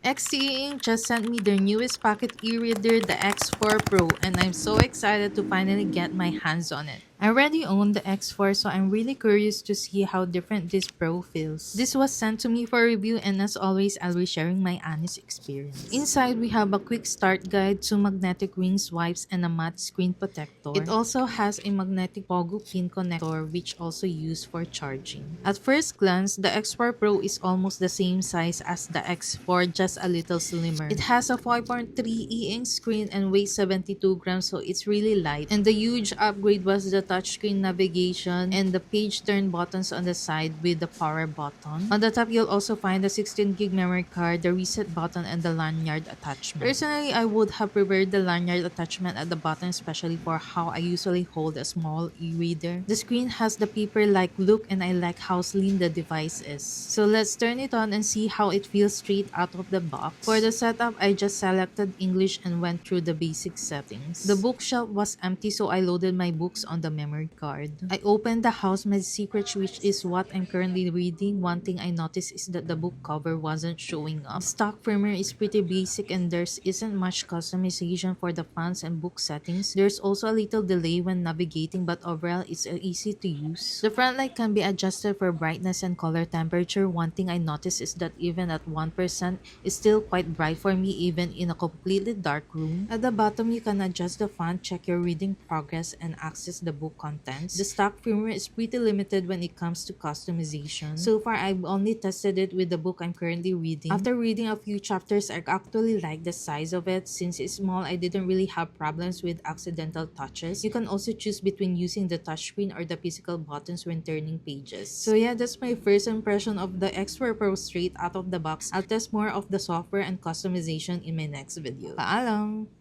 XTEINK just sent me their newest pocket e-reader, the X4 Pro, and I'm so excited to finally get my hands on it. I already own the X4, so I'm really curious to see how different this Pro feels. This was sent to me for review, and as always, I'll be sharing my honest experience. Inside, we have a quick start guide, 2 magnetic rings wipes, and a matte screen protector. It also has a magnetic pogo pin connector, which also used for charging. At first glance, the X4 Pro is almost the same size as the X4, just a little slimmer. It has a 5.3 e-ink screen and weighs 72 grams, so it's really light. And the huge upgrade was the touchscreen navigation and the page turn buttons on the side with the power button. On the top, you'll also find the 16 gig memory card, the reset button, and the lanyard attachment. Personally, I would have preferred the lanyard attachment at the bottom, especially for how I usually hold a small e-reader. The screen has the paper-like look, and I like how slim the device is. So let's turn it on and see how it feels straight out of the box. For the setup, I just selected English and went through the basic settings. The bookshelf was empty, so I loaded my books on the memory card. I opened The Housemaid's Secret, which is what I'm currently reading. One thing I noticed is that the book cover wasn't showing up. The stock firmware is pretty basic and there isn't much customization for the fonts and book settings. There's also a little delay when navigating, but overall it's easy to use. The front light can be adjusted for brightness and color temperature. One thing I noticed is that even at 1%, it's still quite bright for me even in a completely dark room. At the bottom, you can adjust the font, check your reading progress, and access the book contents. The stock firmware is pretty limited when it comes to customization. So far, I've only tested it with the book I'm currently reading. After reading a few chapters, I actually like the size of it. Since it's small, I didn't really have problems with accidental touches. You can also choose between using the touchscreen or the physical buttons when turning pages. So yeah, that's my first impression of the X4 Pro straight out of the box. I'll test more of the software and customization in my next video. Paalam!